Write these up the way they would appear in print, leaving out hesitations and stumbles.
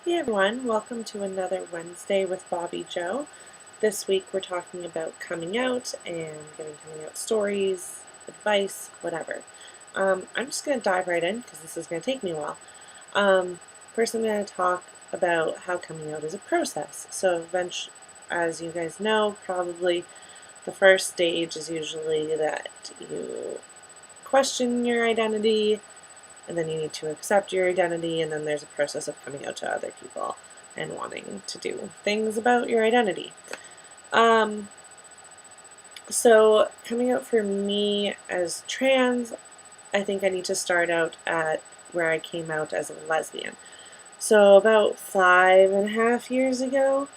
Hey everyone, welcome to another Wednesday with Bobby Joe. This week we're talking about coming out and getting coming out stories, advice, whatever. I'm just going to dive right in because this is going to take me a while. First I'm going to talk about how coming out is a process. So eventually, as you guys know, probably the first stage is usually that you question your identity, and then you need to accept your identity, and then there's a process of coming out to other people and wanting to do things about your identity. So coming out for me as trans, I think I need to start out at where I came out as a lesbian. So about 5.5 years ago,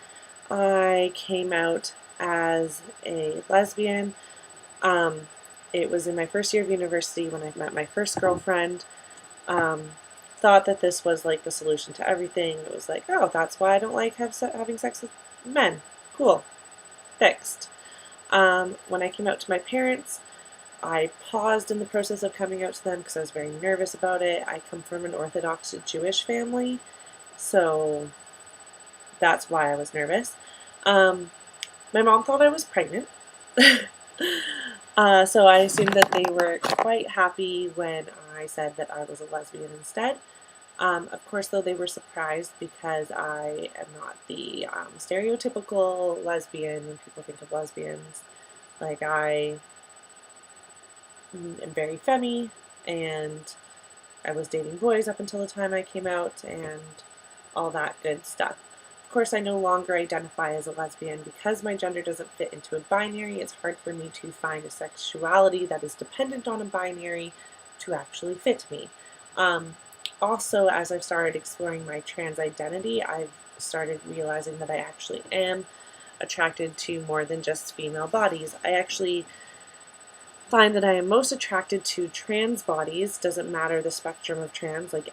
I came out as a lesbian. It was in my first year of university when I met my first girlfriend. Thought that this was like the solution to everything. It was like, oh, that's why I don't like having sex with men. Cool. Fixed. When I came out to my parents, I paused in the process of coming out to them because I was very nervous about it. I come from an Orthodox Jewish family, so that's why I was nervous. My mom thought I was pregnant. So I assumed that they were quite happy when I said that I was a lesbian instead. Of course, though, they were surprised because I am not the stereotypical lesbian when people think of lesbians. Like, I am very femmy, and I was dating boys up until the time I came out, and all that good stuff. Of course, I no longer identify as a lesbian because my gender doesn't fit into a binary. It's hard for me to find a sexuality that is dependent on a binary to actually fit me. Also, as I've started exploring my trans identity, I've started realizing that I actually am attracted to more than just female bodies. I actually find that I am most attracted to trans bodies. Doesn't matter the spectrum of trans, like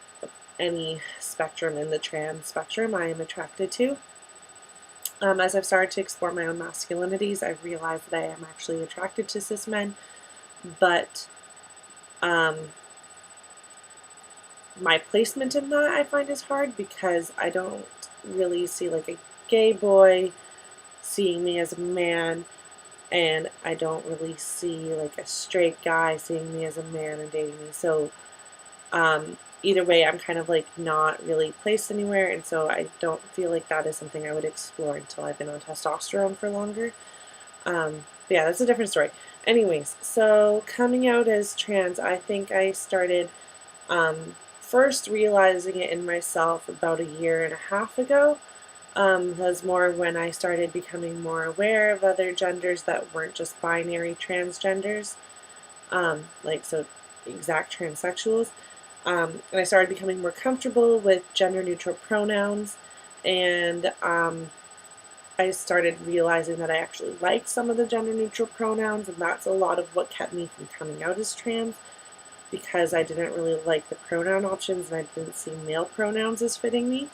any spectrum in the trans spectrum I am attracted to. As I've started to explore my own masculinities, I've realized that I am actually attracted to cis men, but my placement in that I find is hard because I don't really see like a gay boy seeing me as a man, and I don't really see like a straight guy seeing me as a man and dating me. So either way, I'm kind of like not really placed anywhere, and so I don't feel like that is something I would explore until I've been on testosterone for longer. But yeah, that's a different story. Anyways, so coming out as trans, I think I started first realizing it in myself about 1.5 years ago. Was more when I started becoming more aware of other genders that weren't just binary transgenders, like so exact transsexuals. And I started becoming more comfortable with gender neutral pronouns, and I started realizing that I actually liked some of the gender neutral pronouns, and that's a lot of what kept me from coming out as trans, because I didn't really like the pronoun options and I didn't see male pronouns as fitting me.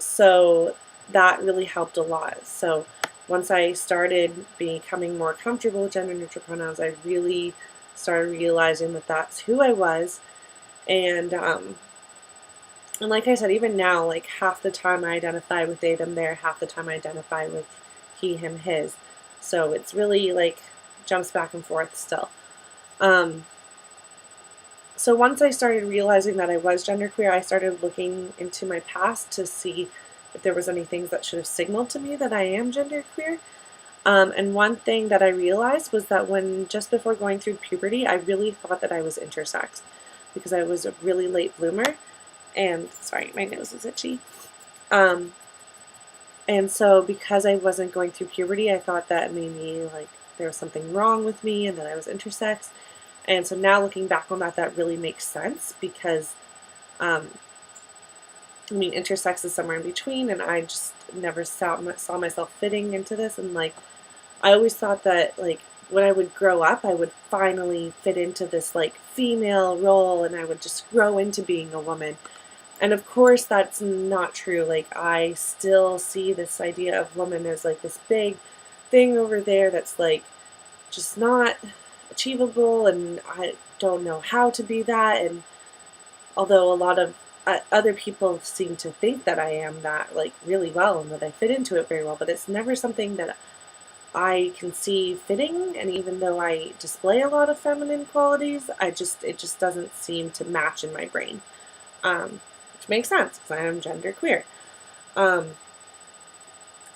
So that really helped a lot. So once I started becoming more comfortable with gender neutral pronouns, I really started realizing that that's who I was. And like I said, even now, like half the time I identify with they, them, their, half the time I identify with he, him, his. So it's really like jumps back and forth still. So once I started realizing that I was genderqueer, I started looking into my past to see if there was any things that should have signaled to me that I am genderqueer. And one thing that I realized was that when just before going through puberty, I really thought that I was intersex because I was a really late bloomer. And sorry, my nose is itchy. And so because I wasn't going through puberty, I thought that maybe like there was something wrong with me and that I was intersex. And so now looking back on that, that really makes sense because, intersex is somewhere in between, and I just never saw myself fitting into this. And like, I always thought that like when I would grow up, I would finally fit into this like female role, and I would just grow into being a woman. And of course, that's not true. Like, I still see this idea of woman as like this big thing over there that's like just not achievable, and I don't know how to be that. And although a lot of other people seem to think that I am that, like, really well, and that I fit into it very well, but it's never something that I can see fitting. And even though I display a lot of feminine qualities, it just doesn't seem to match in my brain, which makes sense because I am genderqueer.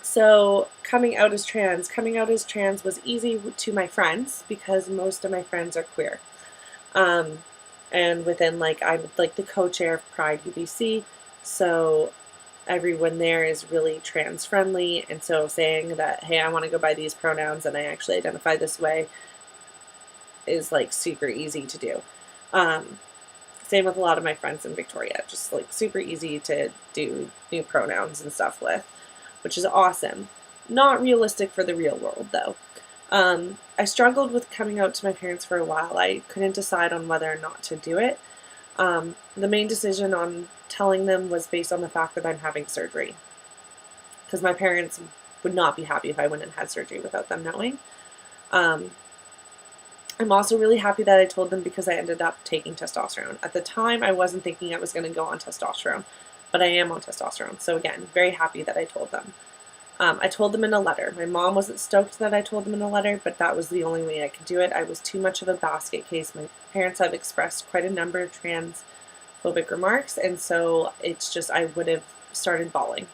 So coming out as trans was easy to my friends because most of my friends are queer. Um, and within, like, I'm like the co-chair of Pride UBC, so everyone there is really trans friendly. And so saying that, hey, I want to go by these pronouns and I actually identify this way is like super easy to do. Same with a lot of my friends in Victoria, just like super easy to do new pronouns and stuff with, which is awesome. Not realistic for the real world though. I struggled with coming out to my parents for a while. I couldn't decide on whether or not to do it. The main decision on telling them was based on the fact that I'm having surgery, because my parents would not be happy if I went and had surgery without them knowing. I'm also really happy that I told them because I ended up taking testosterone. At the time, I wasn't thinking I was going to go on testosterone, but I am on testosterone. So again, very happy that I told them. I told them in a letter. My mom wasn't stoked that I told them in a letter, but that was the only way I could do it. I was too much of a basket case. My parents have expressed quite a number of transphobic remarks, and so it's just, I would have started bawling.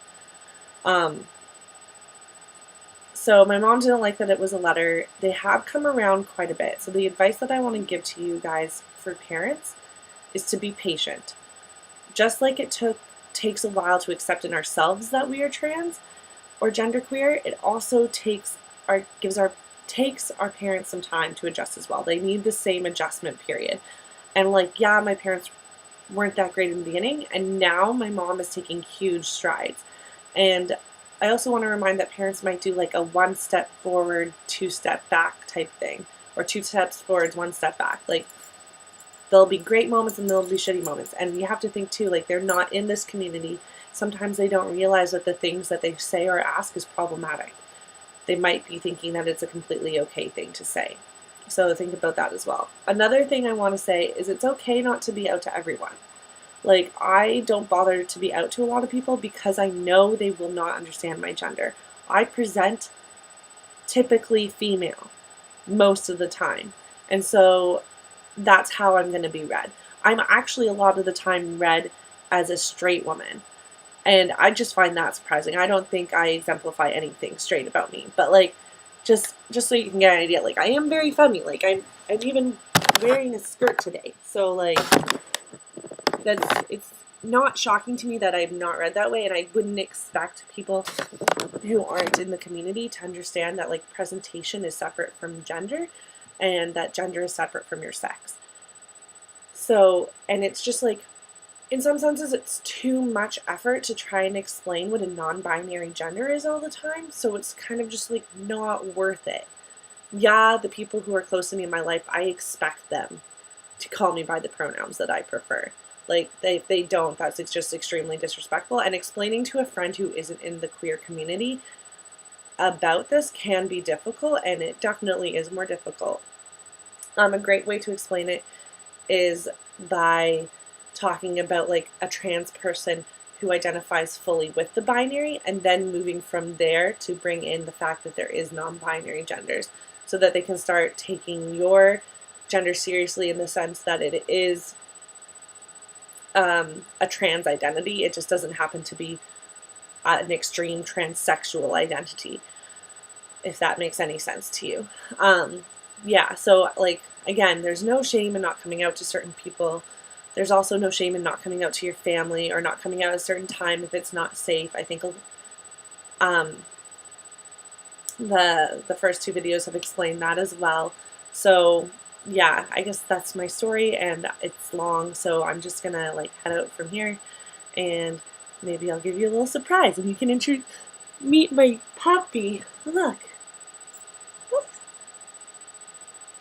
So my mom didn't like that it was a letter. They have come around quite a bit. So the advice that I want to give to you guys for parents is to be patient. Just like it takes a while to accept in ourselves that we are trans or genderqueer, it also takes our parents some time to adjust as well. They need the same adjustment period. And like, yeah, my parents weren't that great in the beginning, and now my mom is taking huge strides. And I also want to remind that parents might do like a 1 step forward, 2 step back type thing, or 2 steps forwards, 1 step back. Like, there'll be great moments and there'll be shitty moments. And you have to think too, like, they're not in this community. Sometimes they don't realize that the things that they say or ask is problematic. They might be thinking that it's a completely okay thing to say. So think about that as well. Another thing I want to say is it's okay not to be out to everyone. Like, I don't bother to be out to a lot of people because I know they will not understand my gender. I present typically female most of the time. And so that's how I'm going to be read. I'm actually a lot of the time read as a straight woman. And I just find that surprising. I don't think I exemplify anything straight about me. But like, just so you can get an idea, like, I am very femmy. Like, I'm even wearing a skirt today. So like, it's not shocking to me that I'm not read that way, and I wouldn't expect people who aren't in the community to understand that, like, presentation is separate from gender, and that gender is separate from your sex. So, and it's just like, in some senses, it's too much effort to try and explain what a non-binary gender is all the time, so it's kind of just like not worth it. Yeah, the people who are close to me in my life, I expect them to call me by the pronouns that I prefer. Like, if they don't, that's just extremely disrespectful. And explaining to a friend who isn't in the queer community about this can be difficult, and it definitely is more difficult. A great way to explain it is by talking about like a trans person who identifies fully with the binary, and then moving from there to bring in the fact that there is non-binary genders, so that they can start taking your gender seriously in the sense that it is a trans identity. It just doesn't happen to be an extreme transsexual identity, if that makes any sense to you. Yeah, so like, again, there's no shame in not coming out to certain people. There's also no shame in not coming out to your family or not coming out at a certain time if it's not safe. I think the first 2 videos have explained that as well. So yeah, I guess that's my story, and it's long, so I'm just gonna like head out from here, and maybe I'll give you a little surprise and you can meet my puppy. Look.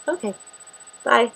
Okay, bye.